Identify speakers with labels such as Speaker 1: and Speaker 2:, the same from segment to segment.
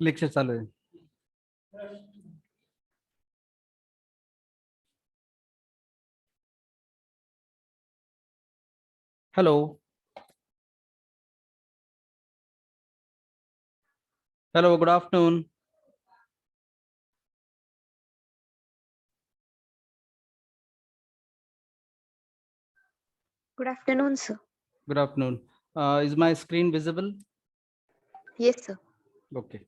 Speaker 1: Lecture चालू है. Hello. Hello, good afternoon.
Speaker 2: Good afternoon, sir.
Speaker 1: Good afternoon. Is my screen visible?
Speaker 2: Yes, sir.
Speaker 1: Okay.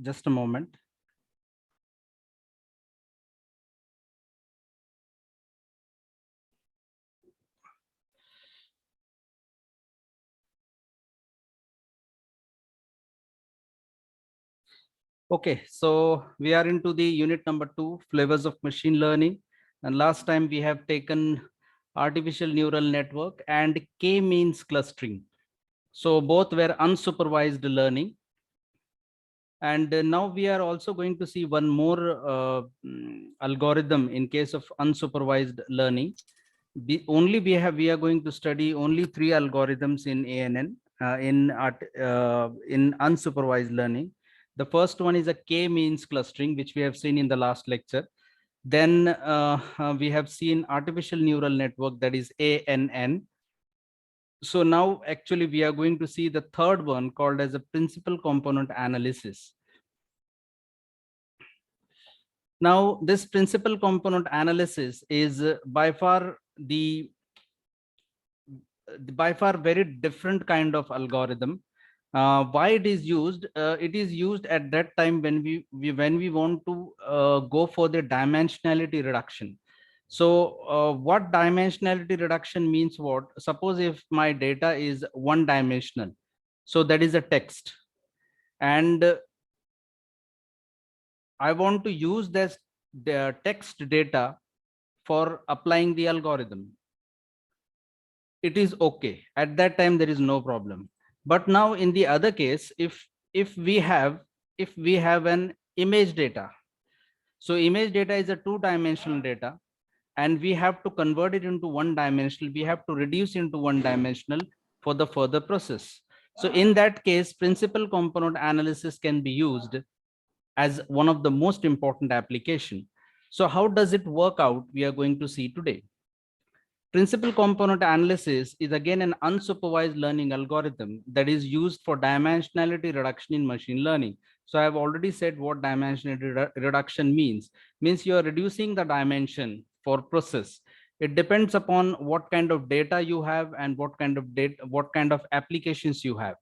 Speaker 1: Just a moment. Okay, so we are into the unit number 2, flavors of machine learning. And last time we have taken artificial neural network and k-means clustering. So both were unsupervised learning. And now we are also going to see one more algorithm in case of unsupervised learning. We are going to study only 3 algorithms in ANN in unsupervised learning. The first one is a k-means clustering, which we have seen in the last lecture. Then we have seen artificial neural network, that is ANN. So now actually we are going to see the third one called as a principal component analysis. Now this principal component analysis is by far very different kind of algorithm. Why it is used? It is used at that time when we want to go for the dimensionality reduction. So what dimensionality reduction means? What? Suppose if my data is one dimensional, so that is a text, and I want to use this the text data for applying the algorithm. It is okay. At that time, there is no problem. But now in the other case, if we have an image data, so image data is a two-dimensional data, and we have to convert it into one dimensional. We have to reduce into one dimensional for the further process. So in that case, principal component analysis can be used as one of the most important application. So how does it work out? We are going to see today. Principal component analysis is again an unsupervised learning algorithm that is used for dimensionality reduction in machine learning. So I have already said what dimensionality reduction means. Means you are reducing the dimension for process. It depends upon what kind of data you have and what kind of applications you have.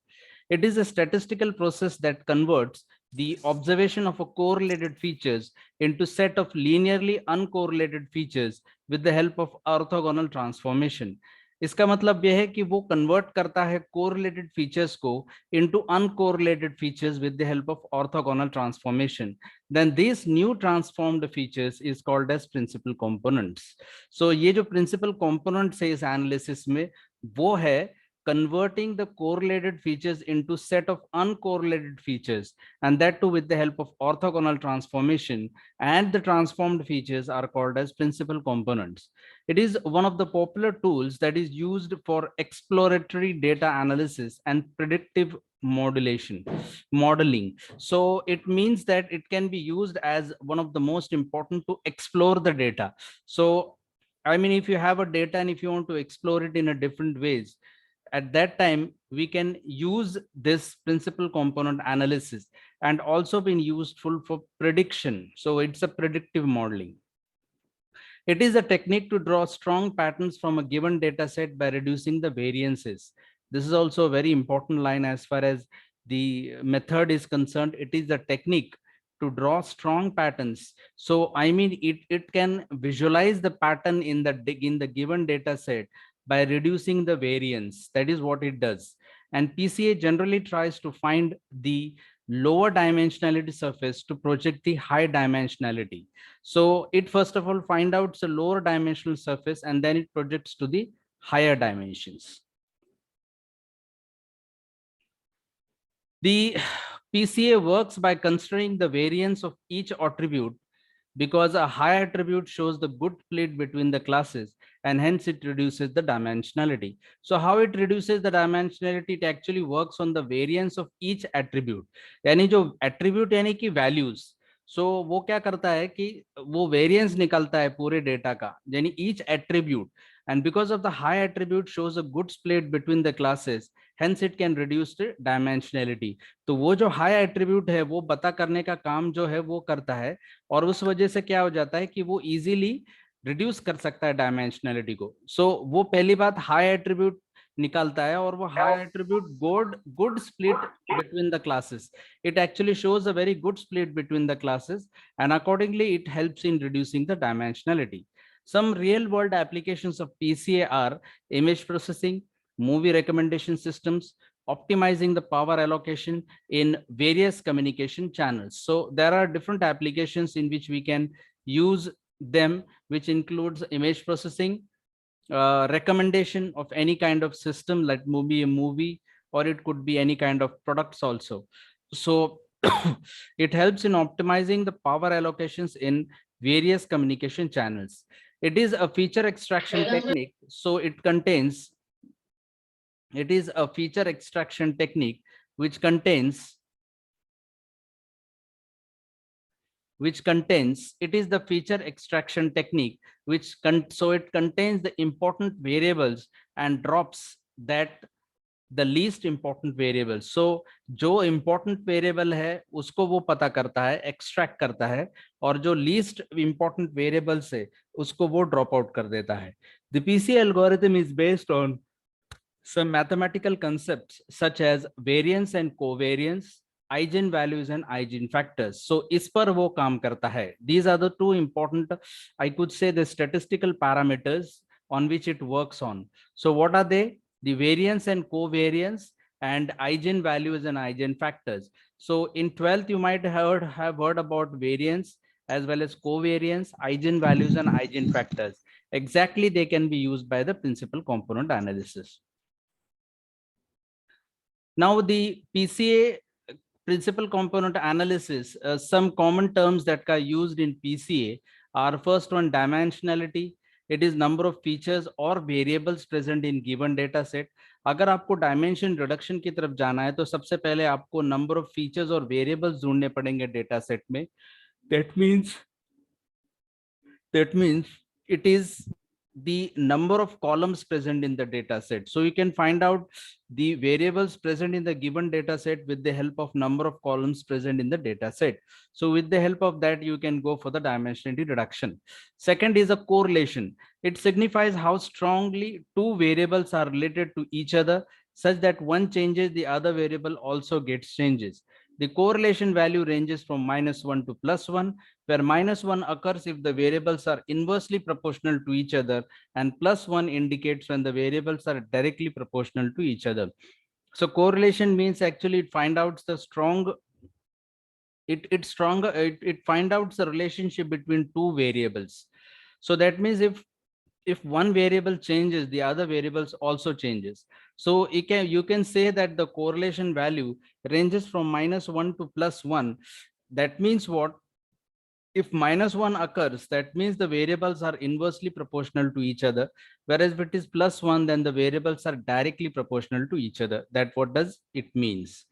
Speaker 1: It is a statistical process that converts the observation of a correlated features into set of linearly uncorrelated features with the help of orthogonal transformation. इसका मतलब यह है कि वो convert करता है correlated features को into uncorrelated features with the help of orthogonal transformation. Then these new transformed features is called as principal components. So ये जो principal components है इस analysis में वो है converting the correlated features into set of uncorrelated features, and that too with the help of orthogonal transformation, and the transformed features are called as principal components. It is one of the popular tools that is used for exploratory data analysis and predictive modeling. So it means that it can be used as one of the most important to explore the data. So I mean, if you have a data and if you want to explore it in a different ways, at that time we can use this principal component analysis, and also been useful for prediction. So it's a predictive modeling. It is a technique to draw strong patterns from a given data set by reducing the variances. This is also a very important line as far as the method is concerned. It is a technique to draw strong patterns. So I mean, it can visualize the pattern in the given data set by reducing the variance. That is what it does. And PCA generally tries to find the lower dimensionality surface to project the high dimensionality. So it first of all find out the lower dimensional surface, and then it projects to the higher dimensions. The PCA works by considering the variance of each attribute because a high attribute shows the good split between the classes and hence it reduces the dimensionality. So how it reduces the dimensionality? It actually works on the variance of each attribute. यानी जो attribute यानी कि values, so वो क्या करता है कि वो variance निकलता है पूरे data का, यानी each attribute, and because of the high attribute shows a good split between the classes, hence it can reduce the dimensionality. तो वो जो high attribute है वो पता करने का काम जो है वो करता है, और उस वजह से क्या हो जाता है कि वो इजीली रिड्यूस कर सकता है डायमेंशनलिटी को. सो वो पहली बात हाई एट्रीब्यूट निकालता है, और वो high attribute good split between the classes. It actually shows a very good split between the classes, and accordingly it helps in reducing the dimensionality. Some real world applications of PCA are image processing, movie recommendation systems, optimizing the power allocation in various communication channels. So there are different applications in which we can use them, which includes image processing, recommendation of any kind of system like movie, or it could be any kind of products also. So it helps in optimizing the power allocations in various communication channels. It is a feature extraction technique, so it is a feature extraction technique which contains it is the feature extraction technique so it contains the important variables and drops that the least important variable. So जो important variable है उसको वो पता करता है, extract करता है, और जो least important variables है उसको वो drop out कर देता है. The PCA algorithm is based on some mathematical concepts such as variance and covariance, eigenvalues and eigenfactors. So इस पर वो काम करता है. These are the two important, I could say, the statistical parameters on which it works on. So what are they? The variance and covariance and eigenvalues and eigenfactors. So in 12th you might have heard about variance as well as covariance, eigenvalues and eigenfactors. Exactly, they can be used by the principal component analysis. Now the PCA principal component analysis, some common terms that are used in PCA are: first one, dimensionality. It is number of features or variables present in given data set. अगर आपको dimension reduction की तरफ जाना है तो सबसे पहले आपको नंबर ऑफ फीचर्स और वेरिएबल्स ढूंढने पड़ेंगे डेटा सेट में. That means it is the number of columns present in the data set. So you can find out the variables present in the given data set with the help of number of columns present in the data set. So with the help of that, you can go for the dimensionality reduction. Second is a correlation. It signifies how strongly two variables are related to each other such that one changes, the other variable also gets changes. The correlation value ranges from -1 to +1, where -1 occurs if the variables are inversely proportional to each other, and +1 indicates when the variables are directly proportional to each other. So correlation means actually it finds out the it finds out the relationship between two variables. So that means if one variable changes, the other variables also changes. So you can say that the correlation value ranges from -1 to +1. That means what? If -1 occurs, that means the variables are inversely proportional to each other, whereas if it is +1, then the variables are directly proportional to each other. That what does it means?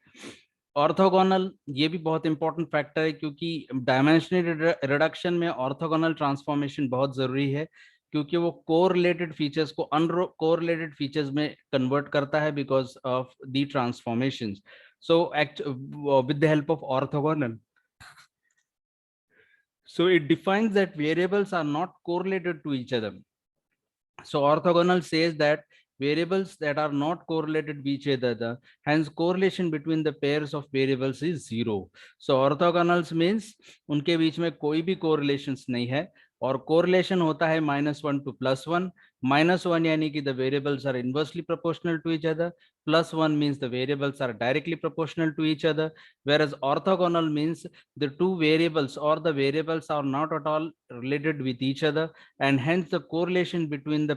Speaker 1: Orthogonal, ये भी बहुत important factor है, क्योंकि dimensional reduction में orthogonal transformation बहुत जरूरी है, क्योंकि वो कोरिलेटेड फीचर्स को अनकोरिलेटेड फीचर्स में कन्वर्ट करता है because of the transformations. So with the help of orthogonal, so it defines that variables are not correlated to each other. So orthogonal says that variables that are not correlated with each other, hence correlation between the pairs of variables is 0. So orthogonals means उनके बीच में कोई भी correlations नहीं है, और correlation होता है -1 to +1. -1 यानी कि the variables are inversely proportional to each other. +1 means the variables are directly proportional to each other. Whereas orthogonal means the two variables or the variables are not at all related with each other, and hence the correlation between the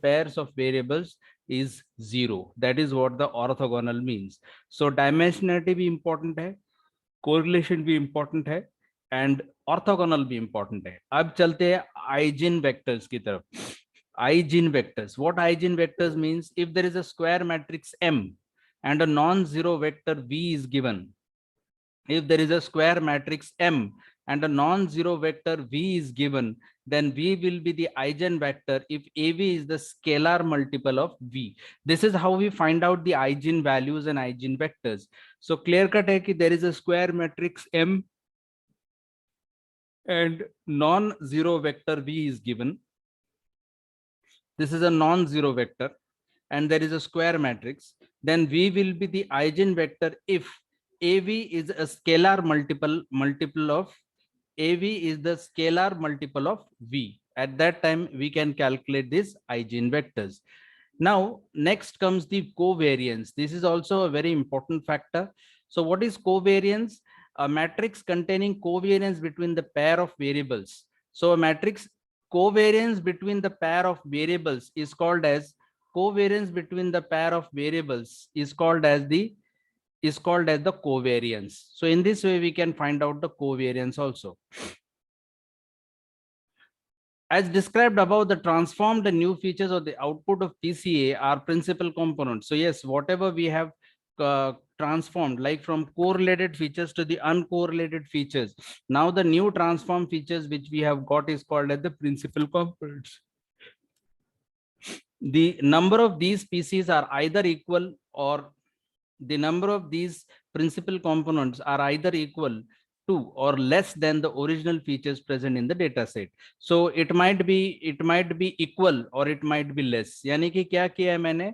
Speaker 1: pairs of variables is 0. That is what the orthogonal means. So dimensionality भी important है, correlation भी important है, and orthogonal भी important है. अब चलते हैं eigen vectors की तरफ. Eigen vectors. What eigen vectors means? If there is a square matrix M and a non-zero vector V is given, if there is a square matrix M and a non-zero vector V is given, then V will be the eigenvector if AV is the scalar multiple of V. This is how we find out the eigenvalues and eigenvectors. So clear cut hai ki there is a square matrix M and non-zero vector V is given. This is a non-zero vector and there is a square matrix. Then V will be the eigenvector if AV is a scalar multiple of AV is the scalar multiple of V. At that time, we can calculate these eigenvectors. Now, next comes the covariance. This is also a very important factor. So what is covariance? A matrix containing covariance between the pair of variables. So a matrix covariance between the pair of variables is called as covariance between the pair of variables is called as the covariance. So in this way, we can find out the covariance also. As described above, the transformed new features of the output of PCA are principal components. So yes, whatever we have transformed, like from correlated features to the uncorrelated features, now the new transform features which we have got is called as the principal components. The number of these PCs are either equal or the number of these principal components are either equal to or less than the original features present in the data set. So it might be equal or it might be less. यानी कि क्या किया है मैंने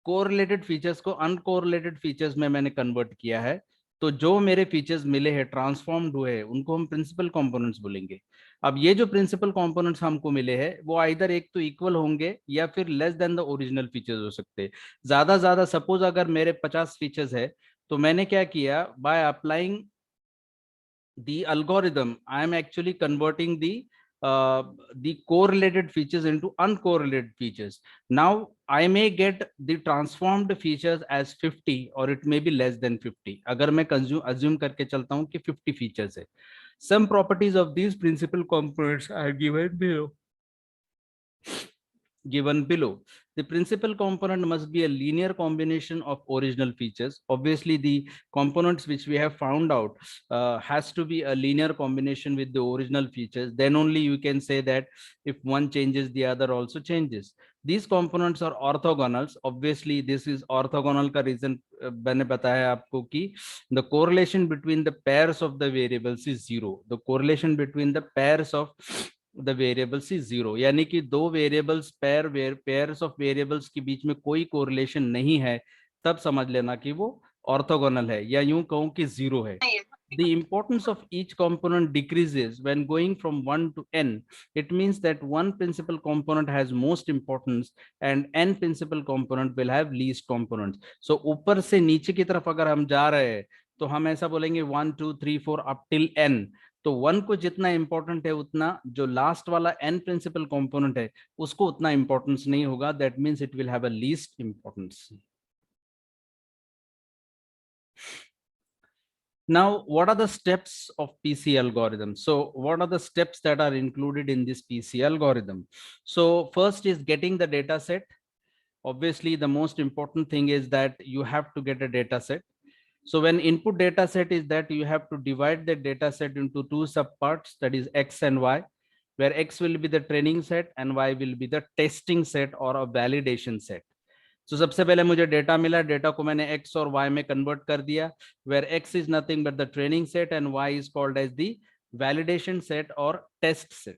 Speaker 1: correlated features को uncorrelated features में मैंने convert किया है. तो जो मेरे फीचर्स मिले हैं ट्रांसफॉर्म्ड हुए हैं उनको हम प्रिंसिपल कंपोनेंट्स बोलेंगे. अब ये जो प्रिंसिपल कंपोनेंट्स हमको मिले हैं वो आइदर एक तो इक्वल होंगे या फिर less than the original features हो सकते हैं. ज्यादा सपोज अगर मेरे 50 फीचर्स है तो मैंने क्या किया by applying the algorithm, I am actually converting the correlated features into uncorrelated features. Now I may get the transformed features as 50 or it may be less than 50. अगर मैं assume करके चलता हूँ कि 50 features है. Some properties of these principal components are given below. The principal component must be a linear combination of original features. Obviously, the components which we have found out has to be a linear combination with the original features. Then only you can say that if one changes, the other also changes. These components are orthogonals. Obviously, this is orthogonal का reason मैंने बताया आपको कि the correlation between the pairs of the variables is zero. The correlation between the pairs of the variables is zero. यानी कि दो variables pairs of variables के बीच में कोई correlation नहीं है तब समझ लेना कि वो orthogonal है या यूं कहूं कि zero है. The importance of each component decreases when going from 1 to n. It means that one principal component has most importance and n principal component will have least components. So ऊपर से नीचे की तरफ अगर हम जा रहे हैं तो हम ऐसा बोलेंगे 1 2 3 4 up till n. तो 1 को जितना इंपॉर्टेंट है उतना जो लास्ट वाला n प्रिंसिपल कंपोनेंट है उसको उतना इंपॉर्टेंस नहीं होगा. That means it will have a least importance. Now, what are the steps of PC algorithm? So what are the steps that are included in this PC algorithm? So first is getting the data set. Obviously, the most important thing is that you have to get a data set. So when input data set is that you have to divide the data set into two subparts, that is X and Y, where X will be the training set and Y will be the testing set or a validation set. So सबसे पहले मुझे data मिला, data को मैंने x और y में convert कर दिया, where x is nothing but the training set and y is called as the validation set or test set.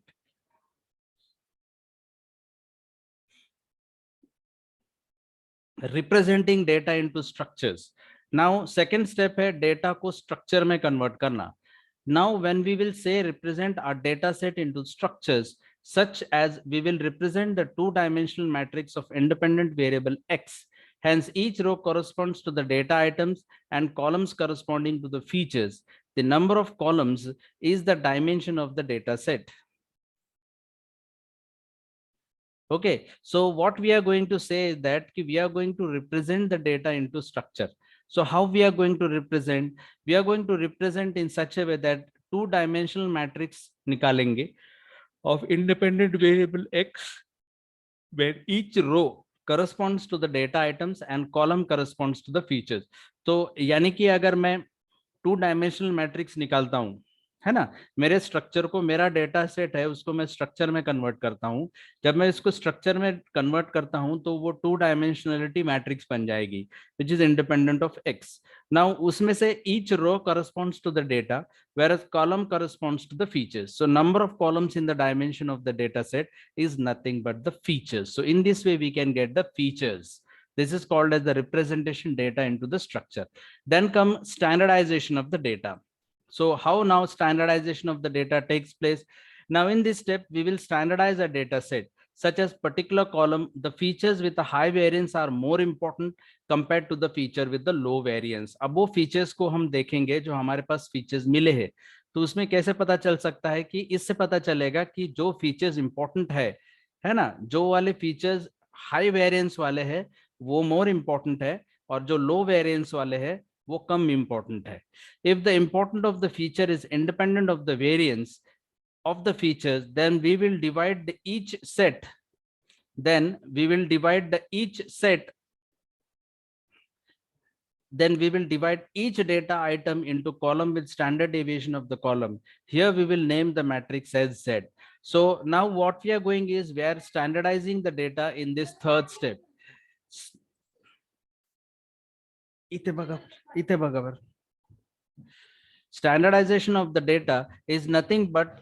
Speaker 1: Representing data into structures. Now second step है data को structure में convert करना. Now when we will say represent our data set into structures, such as we will represent the two-dimensional matrix of independent variable x. Hence, each row corresponds to the data items and columns corresponding to the features. The number of columns is the dimension of the data set. Okay, so what we are going to say is that we are going to represent the data into structure. So how we are going to represent? We are going to represent in such a way that two-dimensional matrix निकालेंगे of independent variable x, where each row corresponds to the data items and column corresponds to the features. तो यानी कि अगर मैं two dimensional matrix निकालता हूं, है ना, मेरे स्ट्रक्चर को, मेरा डेटा सेट है उसको मैं स्ट्रक्चर में कन्वर्ट करता हूं। जब मैं इसको स्ट्रक्चर में कन्वर्ट करता हूं तो वो टू डायमेंशनलिटी मैट्रिक्स बन जाएगी which is independent of X. Now उसमें से each row corresponds to the data whereas column corresponds to the features. So number of columns in the dimension of the data set is nothing but the features. So in this way we can get the features. This is called as the representation data into the structure. Then come standardization of the data. So how now standardization of the data takes place? Now in this step we will standardize a data set such as particular column, the features with a high variance are more important compared to the feature with the low variance. अब वो features को हम देखेंगे जो हमारे पास features मिले हैं, तो उसमें कैसे पता चल सकता है कि इससे पता चलेगा कि जो features important है ना, जो वाले features high variance वाले हैं वो more important है और जो low variance वाले हैं वो कम important है. If the importance of the feature is independent of the variance of the features, then we will divide each set. Then we will divide each set. Then we will divide each data item into column with standard deviation of the column. Here we will name the matrix as Z. So now what we are going is we are standardizing the data in this third step. Standardization of the data is nothing but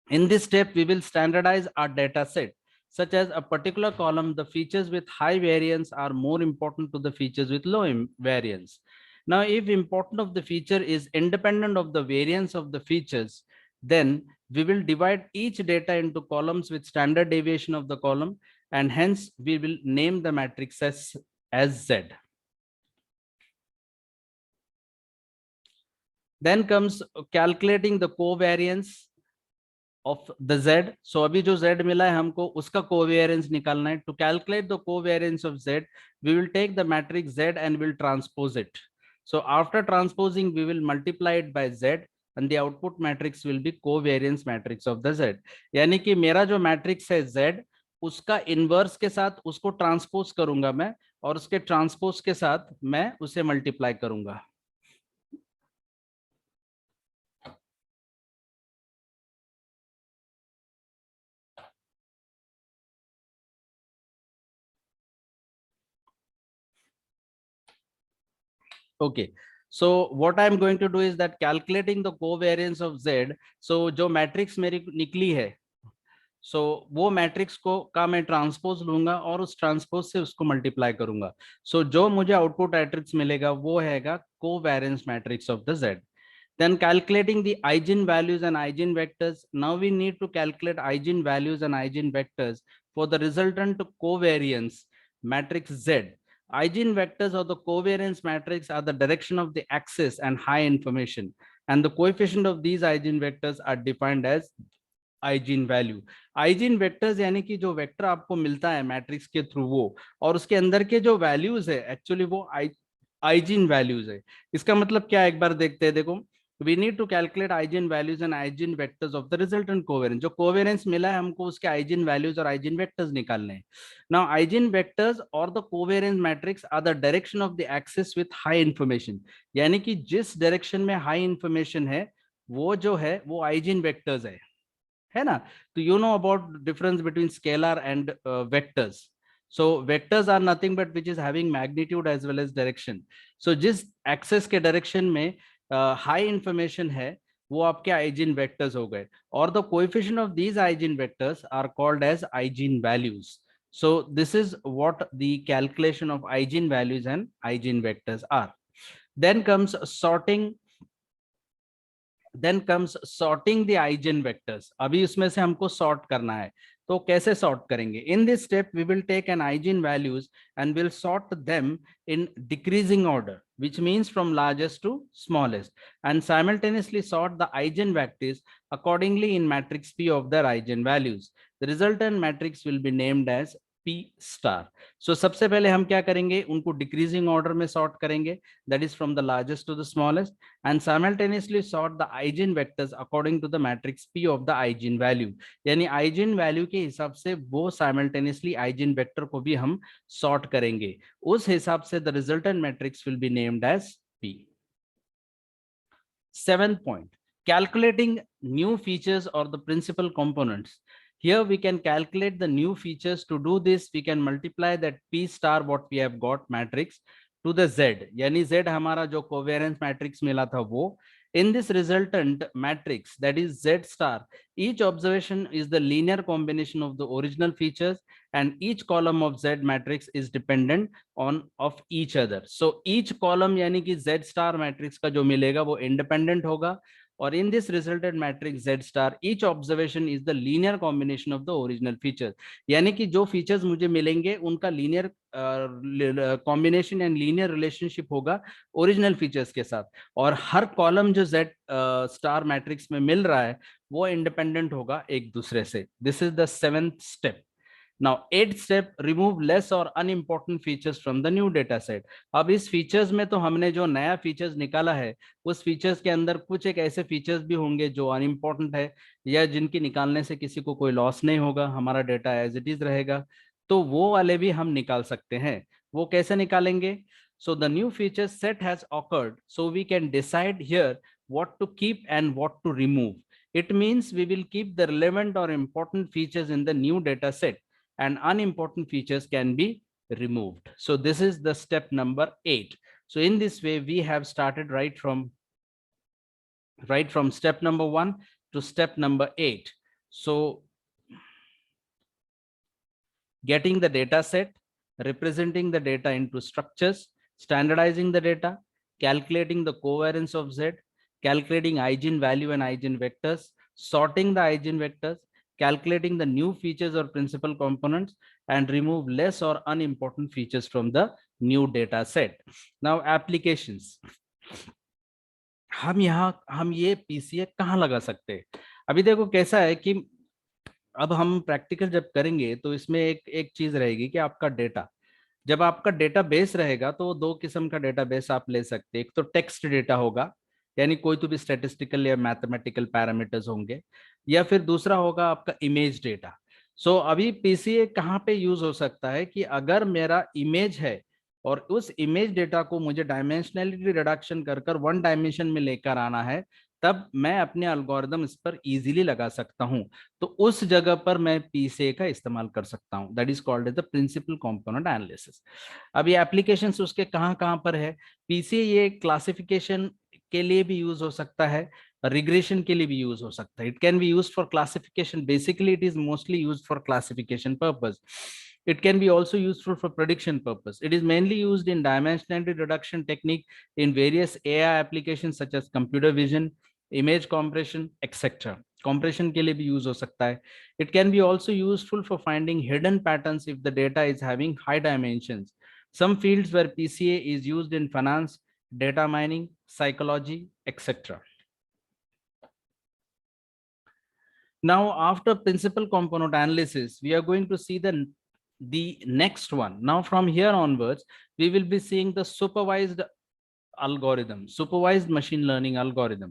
Speaker 1: in this step we will standardize our data set, such as a particular column, the features with high variance are more important to the features with low variance. Now if importance of the feature is independent of the variance of the features, then we will divide each data into columns with standard deviation of the column, and hence we will name the matrix as Z. Then comes calculating the covariance of the Z. So अभी जो Z मिला है हमको उसका covariance निकालना है. To calculate the covariance of Z, we will take the matrix Z and will transpose it. So after transposing, we will multiply it by Z and the output matrix will be covariance matrix of the Z. यानी कि मेरा जो matrix है Z, उसका inverse के साथ उसको transpose करूंगा मैं और उसके ट्रांसपोज के साथ मैं उसे मल्टीप्लाई करूंगा. Okay, so what I'm going to do is that calculating the covariance of Z. So जो मैट्रिक्स मेरी निकली है, so वो मैट्रिक्स को का मैं ट्रांसपोज लूंगा और उस ट्रांसपोज से उसको मल्टीप्लाई करूंगा. So जो मुझे आउटपुट मैट्रिक्स मिलेगा वो हैगा covariance matrix of the Z. Then calculating the eigenvalues and eigenvectors. Now we need to calculate eigenvalues and eigenvectors for the resultant covariance matrix Z. Eigenvectors or the covariance matrix are the direction of the axis and high information, and the coefficient of these eigenvectors are defined as eigenvalue. eigenvectors यानी कि जो vector आपको मिलता है matrix के through वो, और उसके अंदर के जो वैल्यूज है एक्चुअली वो eigenvalues है. इसका मतलब क्या है एक बार देखते हैं. देखो, we need to calculate eigenvalues and eigenvectors of the resultant covariance. जो covariance मिला है हमको उसके eigenvalues और eigenvectors निकालने हैं. Now eigenvectors or the covariance matrix are the direction of the axis with high information. यानी कि जिस direction में high information है वो जो है वो eigenvectors है ना. तो you know about difference between scalar and vectors. So vectors are nothing but which is having magnitude as well as direction. So जिस axis के direction में high information है वो आपके eigenvectors हो गए, और the coefficient of these eigenvectors are called as eigenvalues. So this is what the calculation of eigenvalues and eigenvectors are. Then comes sorting. Then comes sorting the eigenvectors. अभी इसमें से हमको sort करना है. तो कैसे सॉर्ट करेंगे? In this step we will take an eigen values and will sort them in decreasing order, which means from largest to smallest, and simultaneously sort the eigenvectors accordingly in matrix P of their eigenvalues. The resultant matrix will be named as P star. So सबसे पहले हम क्या करेंगे, उनको decreasing order में sort करेंगे, that is from the largest to the smallest, and simultaneously sort the eigen vectors according to the matrix P of the eigen value, यानी eigen value के हिसाब से वो साइमल्टेनियसली आइजेन वेक्टर को भी हम सॉर्ट करेंगे, उस हिसाब से the resultant matrix will be named as P. Seventh point, calculating new features or the principal components. Here we can calculate the new features. To do this, we can multiply that P star what we have got matrix to the Z, यानी Z हमारा जो covariance matrix मिला था वो, in this resultant matrix, that is Z star, each observation is the linear combination of the original features and each column of Z matrix is dependent on of each other. So each column यानी कि Z star matrix का जो मिलेगा वो independent होगा, और in this resultant matrix Z star, each observation is the linear combination of the original features, यानी कि जो features मुझे मिलेंगे उनका linear combination and linear relationship होगा original features के साथ, और हर column जो Z star matrix में मिल रहा है वो independent होगा एक दूसरे से. This is the seventh step. Now, eighth step, remove less or unimportant features from the new data set. अब इस फीचर्स में तो हमने जो नया फीचर्स निकाला है उस फीचर्स के अंदर कुछ एक ऐसे फीचर्स भी होंगे जो अनइम्पोर्टेंट है या जिनकी निकालने से किसी को कोई लॉस नहीं होगा, हमारा डेटा एज इट इज रहेगा, तो वो वाले भी हम निकाल सकते हैं. वो कैसे निकालेंगे? So the new feature set has occurred, so we can decide here what to keep and what to remove. It means we will keep the relevant or important features in the new data set and unimportant features can be removed. So this is the step number 8. So in this way we have started right from step number 1 to step number 8. So getting the data set, representing the data into structures, standardizing the data, calculating the covariance of Z, calculating eigenvalue and eigenvectors, sorting the eigenvectors, calculating the new features or principal components, and remove less or unimportant features from the new data set. Now applications. हम ये PCA कहाँ लगा सकते हैं? अभी देखो कैसा है कि अब हम प्रैक्टिकल जब करेंगे तो इसमें एक चीज रहेगी कि आपका डेटा, जब आपका डेटा बेस रहेगा तो दो किस्म का डेटा बेस आप ले सकते हैं. एक तो टेक्स्ट डेटा होगा, यानी कोई तो भी स्टैटिस्टिकल या मैथमेटिकल पैरामीटर्स होंगे, या फिर दूसरा होगा आपका इमेज डेटा. सो अभी पीसीए कहाँ पे यूज हो सकता है कि अगर मेरा इमेज है और उस इमेज डेटा को मुझे डायमेंशनलिटी रिडक्शन कर कर वन डायमेंशन में लेकर आना है, तब मैं अपने एल्गोरिदम इस पर इजीली लगा सकता हूं, तो उस जगह पर मैं पीसीए का इस्तेमाल कर सकता हूं. That is called as the principal component analysis. अभी एप्लीकेशंस उसके कहाँ पर है? पीसीए ये क्लासिफिकेशन के लिए भी यूज हो सकता है, रिग्रेशन के लिए भी यूज हो सकता है. It can be use for classification. Basically it is mostly use for classification purpose. It can be also useful for prediction purpose. It is mainly used in dimensionality reduction technique in various AI applications such as computer vision, image compression, etc. Compression के लिए भी use हो सकता है. It can be also useful for finding hidden patterns if the data is having high dimensions. Some fields where PCA is used in finance, data mining, psychology, etc. Now, after principal component analysis, we are going to see the next one. Now from here onwards we will be seeing the supervised algorithm, supervised machine learning algorithm.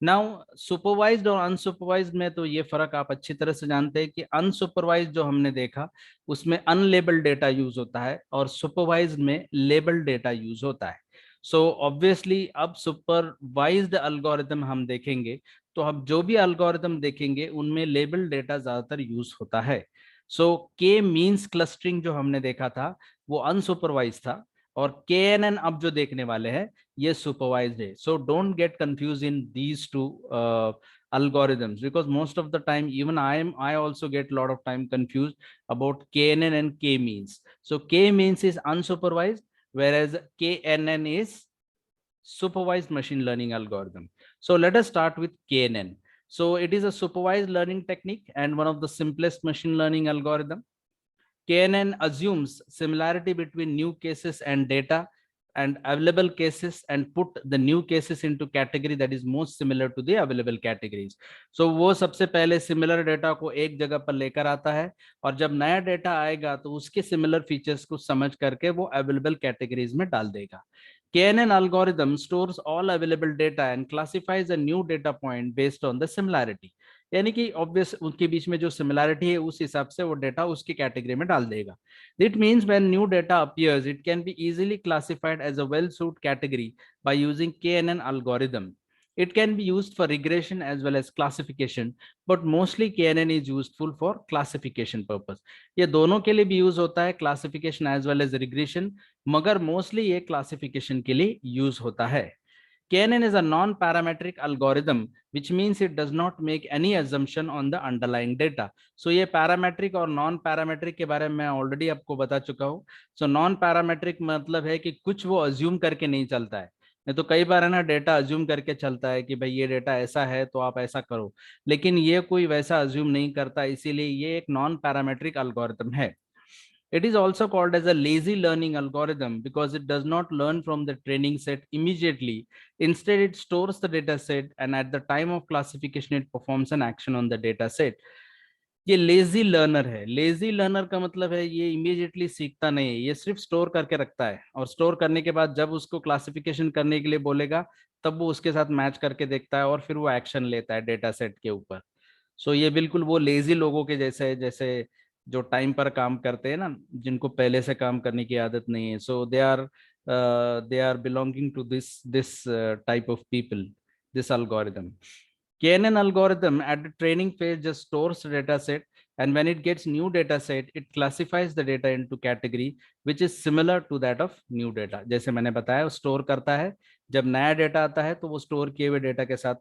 Speaker 1: Now supervised और unsupervised में तो ये फर्क आप अच्छी तरह से जानते हैं कि unsupervised जो हमने देखा उसमें unlabeled data यूज होता है और supervised में labeled data यूज होता है. So obviously अब supervised algorithm हम देखेंगे तो अब जो भी algorithm देखेंगे उनमें labeled data ज्यादातर यूज होता है. सो के मीन्स क्लस्टरिंग जो हमने देखा था वो अनसुपरवाइज था, और KNN अब जो देखने वाले हैं ये सुपरवाइज्ड है. So don't get confuse in these two algorithms, because most of the time even I also get a lot of time confused about KNN and K means. So K means is unsupervised, whereas KNN is supervised machine learning algorithm. So let us start with KNN. So it is a supervised learning technique and one of the simplest machine learning algorithm. KNN assumes similarity between new cases and data and available cases and put the new cases into category that is most similar to the available categories. So वो सबसे पहले similar data को एक जगह पर लेकर आता है और जब नया data आएगा तो उसके similar features को समझ करके वो available categories में डाल देगा. KNN algorithm stores all available data and classifies a new data point based on the similarity. यानी कि ऑब्वियस उनके बीच में जो सिमिलैरिटी है उस हिसाब से वो डेटा उसकी कैटेगरी में डाल देगा. It means when new data appears, it can be easily classified as a well-suited category by using KNN algorithm. It can be used for regression as well as classification, but mostly KNN is useful for classification purpose. ये दोनों के लिए भी use होता है, classification as well as regression, मगर mostly ये classification के लिए यूज होता है. KNN is a non-parametric algorithm, which means it does not make any assumption on the underlying data. So ये parametric और non-parametric के बारे में मैं already आपको बता चुका हूँ. So non-parametric मतलब है कि कुछ वो assume करके नहीं चलता है. नहीं तो कई बार है ना डेटा अज्यूम करके चलता है कि भाई ये डेटा ऐसा है तो आप ऐसा करो, लेकिन ये कोई वैसा अज्यूम नहीं करता, इसीलिए ये एक नॉन पैरामेट्रिक एल्गोरिथम है. It is also called as a lazy learning algorithm because it does not learn from the training set immediately. Instead, it stores the data set and at the time of classification, it performs an action on the data set. ये lazy learner है. Lazy learner का मतलब है ये immediately सीखता नहीं है, ये सिर्फ स्टोर करके रखता है और स्टोर करने के बाद जब उसको क्लासिफिकेशन करने के लिए बोलेगा तब वो उसके साथ मैच करके देखता है और फिर वो एक्शन लेता है डेटा सेट के ऊपर. सो ये बिल्कुल वो लेजी लोगों के जैसे है, जैसे जो टाइम पर काम करते हैं ना, जिनको पहले से काम करने की आदत नहीं है. So they are belonging to this type of people, this algorithm. KNN algorithm at the training phase just stores data set, and when it gets new data set, it classifies the data into category which is similar to that of new data. जैसे मैंने बताया store करता है, जब नया data आता है तो वो स्टोर किए हुए डेटा के साथ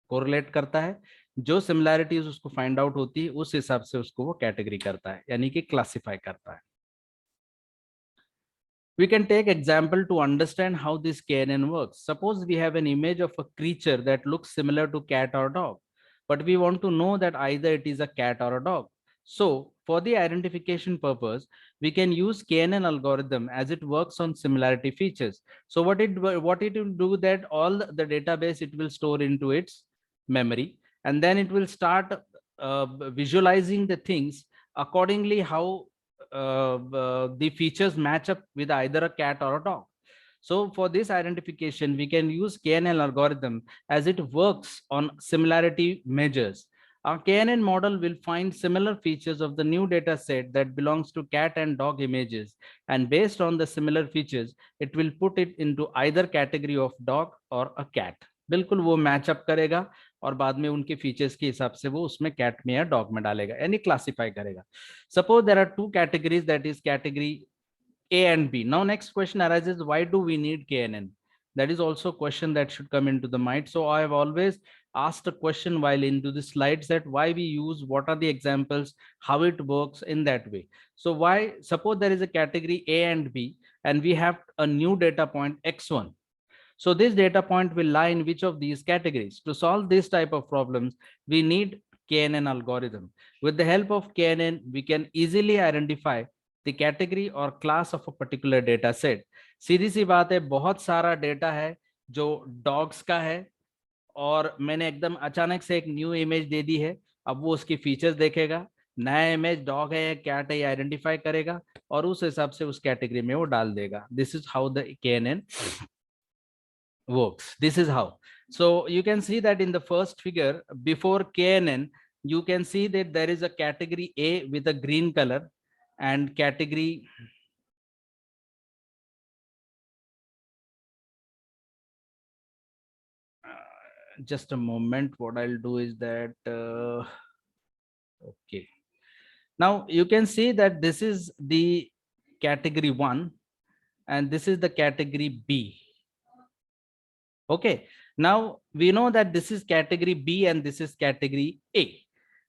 Speaker 1: कोरिलेट करता है, जो सिमिलैरिटीज उसको फाइंड आउट होती है उस हिसाब से उसको वो कैटेगरी करता है, यानी कि क्लासिफाई करता है. We can take example to understand how this KNN works. Suppose we have an image of a creature that looks similar to cat or dog, but we want to know that either it is a cat or a dog. So for the identification purpose, we can use KNN algorithm as it works on similarity features. So what it will do that all the database it will store into its memory, and then it will start visualizing the things accordingly how the features match up with either a cat or a dog. So for this identification, we can use KNN algorithm as it works on similarity measures. Our KNN model will find similar features of the new data set that belongs to cat and dog images. And based on the similar features, it will put it into either category of dog or a cat. बिल्कुल वो matchup करेगा और बाद में उनके features के हिसाब से वो उसमें कैट में या डॉग में डालेगा, यानी क्लासिफाई करेगा. Suppose there are two categories, that is category A and B. Now next question arises, why do we need KNN? That is also a question that should come into the mind. So I have always asked a question while into the slides that why we use, what are the examples, how it works in that way. So why, suppose there is a category A and B and we have a new data point X1. So this data point will lie in which of these categories? To solve this type of problems, we need KNN algorithm. With the help of KNN, we can easily identify the category or class of a particular data set. सीधी सी बात है, बहुत सारा data है जो dogs का है और मैंने एकदम अचानक से एक न्यू इमेज दे दी है. अब वो उसकी फीचर्स देखेगा, नया इमेज डॉग है या कैट है ये आइडेंटिफाई करेगा और उस हिसाब से उस कैटेगरी में वो डाल देगा. This is how the KNN works. This is how. So you can see that in the first figure before KNN, you can see that there is a category A with a green color and category just a moment. What I'll do is that okay, now you can see that this is the category 1 and this is the category B. Okay, now we know that this is category B and this is category A.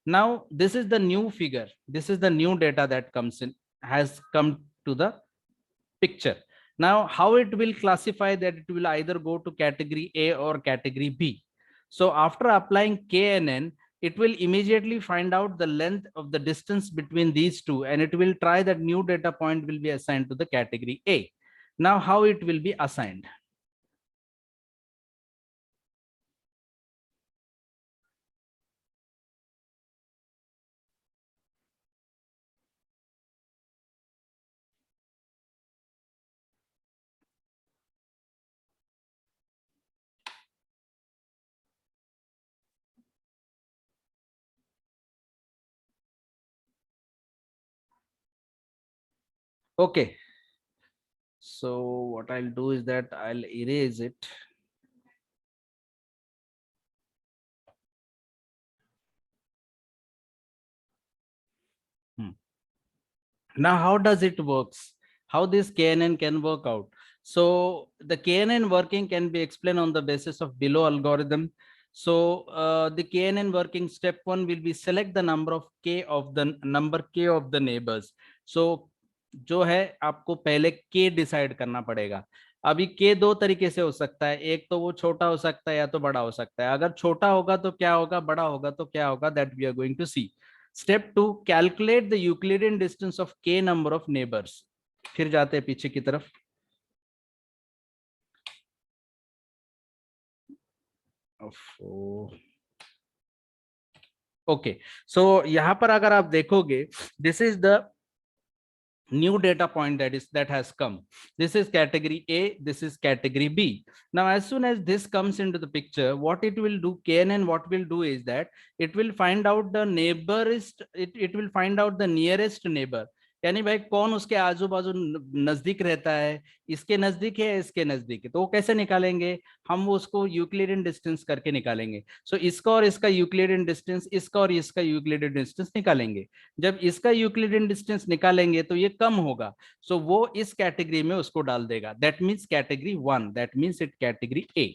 Speaker 1: Now this is the new figure, this is the new data that comes in, has come to the picture. Now how it will classify that it will either go to category A or category B. So after applying k and n, it will immediately find out the length of the distance between these two, and it will try that new data point will be assigned to the category A. Now how it will be assigned? Okay, so what I'll do is that I'll erase it. Now how does it works? How this knn can work out? So the knn working can be explained on the basis of below algorithm. So the knn working, step one will be select the number of k of the neighbors. So जो है आपको पहले k decide करना पड़ेगा. अभी k दो तरीके से हो सकता है, एक तो वो छोटा हो सकता है या तो बड़ा हो सकता है. अगर छोटा होगा तो क्या होगा, बड़ा होगा तो क्या होगा, that we are going to see. Step two, calculate the Euclidean distance of k number of neighbours. फिर जाते हैं पीछे की तरफ. ओके, सो यहां पर अगर आप देखोगे, this is the new data point that has come. This is category A, this is category B. Now as soon as this comes into the picture, what it will do, knn what will do is that it will find out the nearest, it will find out the nearest neighbor. यानी भाई कौन उसके आजू बाजू नजदीक रहता है, इसके नजदीक है, इसके नजदीक है. तो वो कैसे निकालेंगे, हम वो उसको यूक्लिडियन डिस्टेंस करके निकालेंगे. सो इसका और इसका यूक्लिडियन डिस्टेंस, इसका और इसका यूक्लिडियन डिस्टेंस निकालेंगे. जब इसका यूक्लिडियन डिस्टेंस निकालेंगे तो ये कम होगा, सो वो इस कैटेगरी में उसको डाल देगा. That means category 1, that means it category A.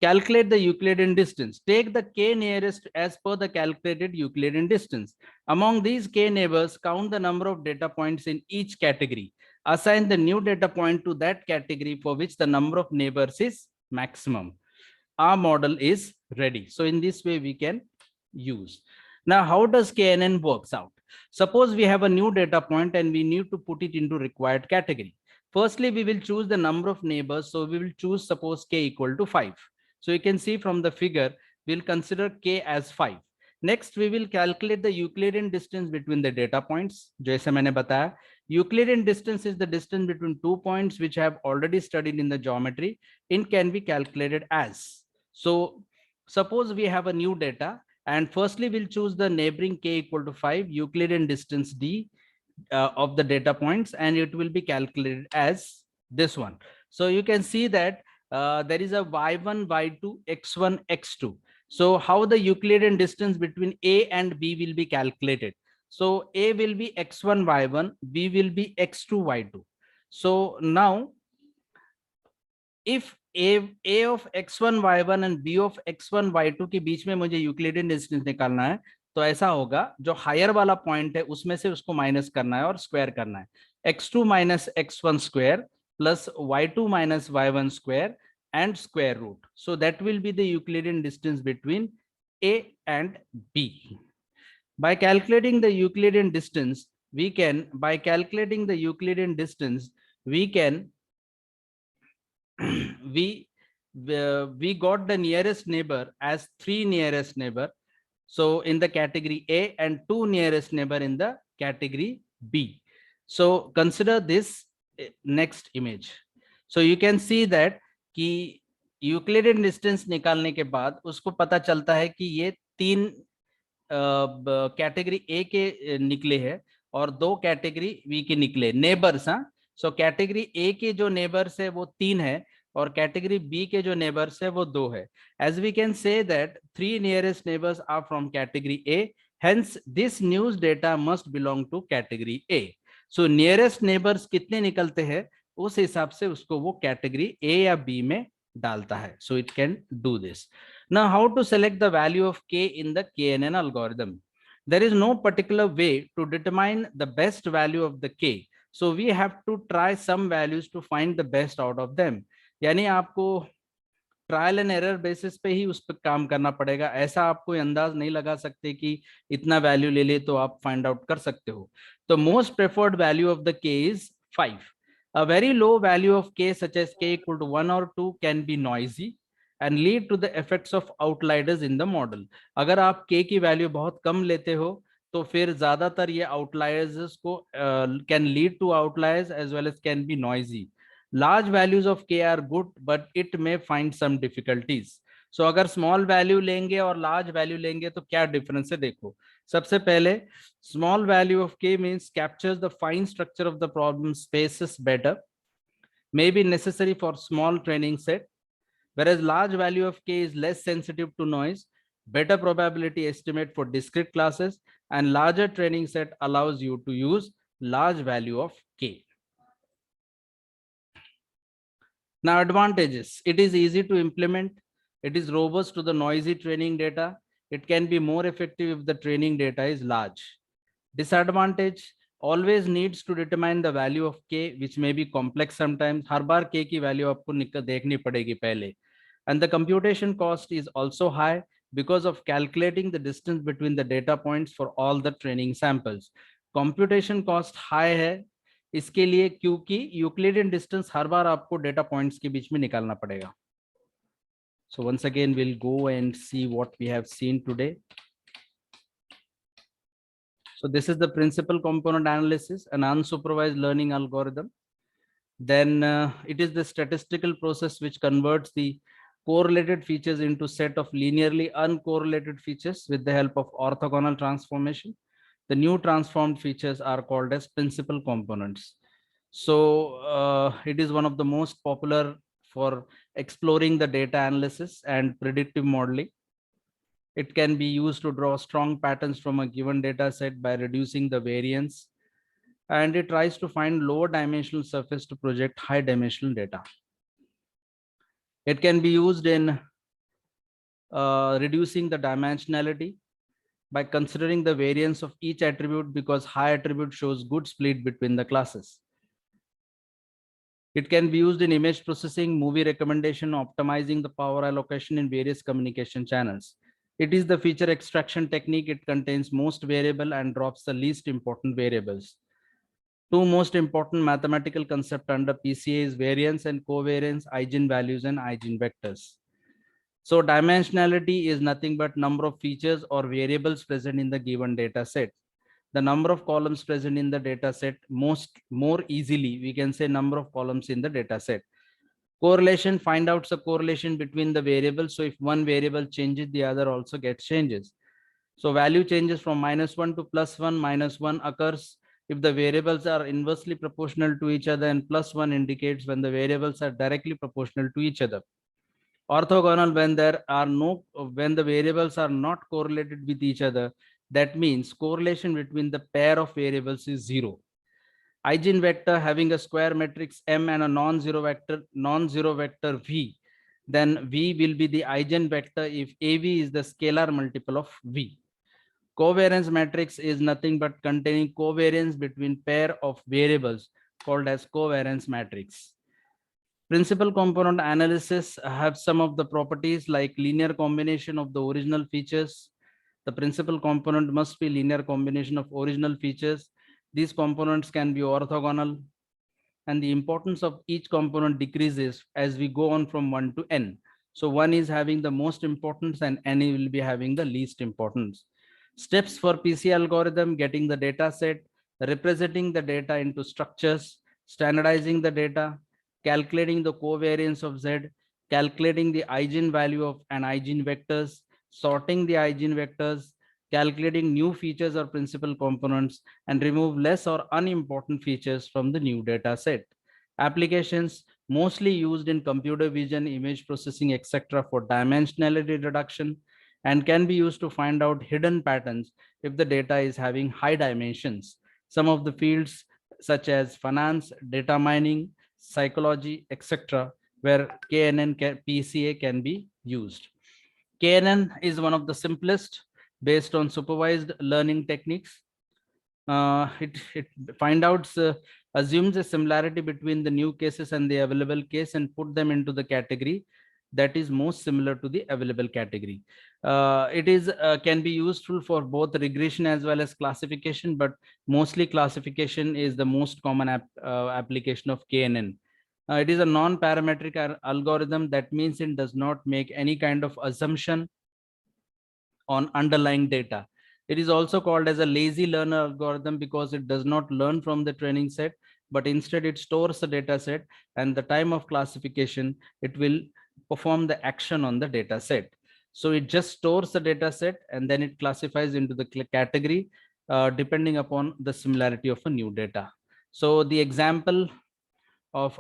Speaker 1: Calculate the Euclidean distance. Take the k nearest as per the calculated Euclidean distance. Among these k neighbors, count the number of data points in each category. Assign the new data point to that category for which the number of neighbors is maximum. Our model is ready. So in this way we can use. Now how does KNN works out? Suppose we have a new data point and we need to put it into required category. Firstly, we will choose the number of neighbors. So we will choose, suppose k equal to 5. So you can see from the figure, we'll consider k as 5. Next, we will calculate the Euclidean distance between the data points. जैसे मैंने बताया, Euclidean distance is the distance between 2 points which I have already studied in the geometry. It can be calculated as. So suppose we have a new data, and firstly we'll choose the neighboring k equal to 5 Euclidean distance d of the data points, and it will be calculated as this one. So you can see that there is a y1, y2, x1, x2. So how the Euclidean distance between A and B will be calculated? So A will be x1, y1, B will be x2, y2. So now if A of x1, y1 and B of x1, y2 के बीच में मुझे Euclidean distance निकालना है, तो ऐसा होगा, जो higher वाला पॉइंट है उसमें से उसको माइनस करना है और स्क्वायर करना है. x2 minus x1 square plus y2 minus y1 square and square root. So that will be the Euclidean distance between A and B. By calculating the Euclidean distance, we can we got the nearest neighbor as 3 nearest neighbor, so in the category A, and 2 nearest neighbor in the category B. So consider this next image. So you can see that कि Euclidean distance निकालने के बाद उसको पता चलता है कि ये 3 कैटेगरी ए के निकले हैं और 2 कैटेगरी बी के निकले नेबर्स. हाँ, सो कैटेगरी ए के जो नेबर्स है वो 3 है और कैटेगरी बी के जो नेबर्स है वो 2 है. As we can say that 3 nearest neighbours are from category A, hence this new data must belong to category A. So nearest neighbours कितने निकलते हैं उस हिसाब से उसको वो कैटेगरी ए या बी में डालता है. So it can do this. Now, how to select the value of k in the KNN algorithm? There is no particular way to determine the best value of the k. So we have to try some values to find the best out of them. यानी आपको trial and error basis पे ही उस पर काम करना पड़ेगा। ऐसा आप कोई अंदाज नहीं लगा सकते कि इतना वैल्यू ले ले तो आप फाइंड आउट कर सकते हो। तो most preferred value of the k is 5. A very low value of k such as k equal to 1 or 2 can be noisy and lead to the effects of outliers in the model. अगर आप k की value बहुत कम लेते हो तो फिर ज्यादातर ये आउटलायर्स को can lead to outliers as well as can be noisy. Large values of k are good but it may find some difficulties. So अगर small value लेंगे और large value लेंगे तो क्या difference है देखो. सबसे पहले small value of k means captures the fine structure of the problem spaces better, may be necessary for small training set, whereas large value of k is less sensitive to noise, better probability estimate for discrete classes, and larger training set allows you to use large value of k. Now advantages: it is easy to implement, it is robust to the noisy training data, it can be more effective if the training data is large. Disadvantage: always needs to determine the value of k, which may be complex sometimes. Her bar k की value आपको देखनी पड़ेगी पहले. And the computation cost is also high because of calculating the distance between the data points for all the training samples. Computation cost high है इसके लिए क्योंकि Euclidean distance हर बार आपको डेटा पॉइंट्स के बीच में निकालना पड़ेगा. So once again we'll go and see what we have seen today. So this is the principal component analysis, an unsupervised learning algorithm. Then it is the statistical process which converts the correlated features into set of linearly uncorrelated features with the help of orthogonal transformation. The new transformed features are called as principal components. So it is one of the most popular for exploring the data analysis and predictive modeling. It can be used to draw strong patterns from a given data set by reducing the variance, and it tries to find lower dimensional surface to project high dimensional data. It can be used in reducing the dimensionality by considering the variance of each attribute, because high attribute shows good split between the classes. It can be used in image processing, movie recommendation, optimizing the power allocation in various communication channels. It is the feature extraction technique. It contains most variable and drops the least important variables. Two most important mathematical concepts under PCA is variance and covariance, eigenvalues and eigenvectors. So dimensionality is nothing but number of features or variables present in the given data set. The number of columns present in the data set, more easily we can say number of columns in the data set. Correlation, find out the correlation between the variables. So if one variable changes, the other also gets changes. So value changes from -1 to +1. -1 occurs if the variables are inversely proportional to each other, and +1 indicates when the variables are directly proportional to each other. Orthogonal when the variables are not correlated with each other. That means correlation between the pair of variables is 0. Eigenvector having a square matrix M and a non-zero vector V, then V will be the eigenvector if AV is the scalar multiple of V. Covariance matrix is nothing but containing covariance between pair of variables called as covariance matrix. Principal component analysis have some of the properties like linear combination of the original features. The principal component must be linear combination of original features. These components can be orthogonal, and the importance of each component decreases as we go on from 1 to n. So 1 is having the most importance and n will be having the least importance. Steps for PC algorithm: getting the data set, representing the data into structures, standardizing the data, calculating the covariance of Z, calculating the eigenvalue of an eigenvectors, sorting the eigenvectors, calculating new features or principal components, and remove less or unimportant features from the new data set. Applications mostly used in computer vision, image processing, etc. for dimensionality reduction, and can be used to find out hidden patterns if the data is having high dimensions. Some of the fields such as finance, data mining, psychology, etc., where KNN PCA can be used. KNN is one of the simplest based on supervised learning techniques. It assumes a similarity between the new cases and the available case and put them into the category that is most similar to the available category. It is can be useful for both regression as well as classification, but mostly classification is the most common application of KNN. It is a non-parametric algorithm. That means it does not make any kind of assumption on underlying data. It is also called as a lazy learner algorithm because it does not learn from the training set, but instead it stores the data set, and the time of classification, it will perform the action on the data set. So it just stores the data set and then it classifies into the category depending upon the similarity of a new data. So the example of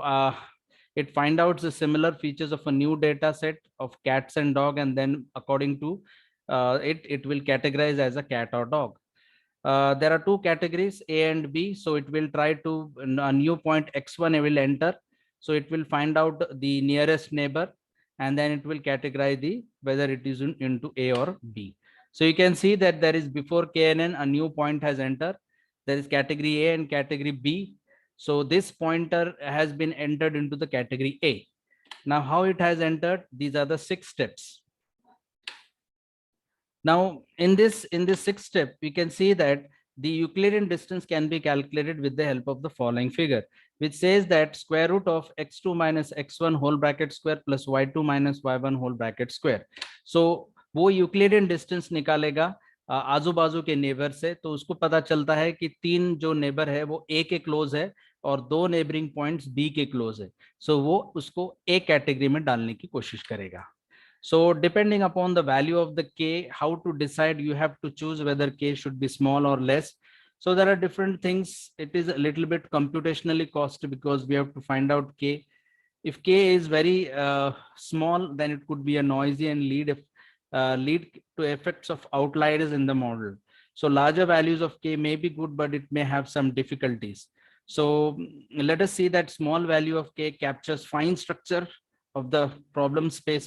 Speaker 1: it find out the similar features of a new data set of cats and dog, and then according to it will categorize as a cat or dog. There are two categories, A and B. So it will try to a new point X1 it will enter. So it will find out the nearest neighbor, and then it will categorize the whether it is into A or B. So you can see that there is before KNN a new point has entered. There is category A and category B. So this pointer has been entered into the category A. Now how it has entered? These are the 6 steps. Now in this 6th step, we can see that the Euclidean distance can be calculated with the help of the following figure, which says that square root of x2 minus x1 whole bracket square plus y2 minus y1 whole bracket square. So वो Euclidean distance निकालेगा आजू बाजू के neighbour से, तो उसको पता चलता है कि 3 जो नेबर है वो ए के क्लोज है और 2 नेबरिंग पॉइंट्स बी के क्लोज है. सो वो उसको ए कैटेगरी में डालने की कोशिश करेगा. So depending upon the value of the k, how to decide, you have to choose whether k should be small or less. So there are different things. It is a little bit computationally costly because we have to find out k. If k is very small, then it could be a noisy and lead to effects of outliers in the model. So larger values of k may be good, but it may have some difficulties. So let us see that small value of k captures fine structure of the problem space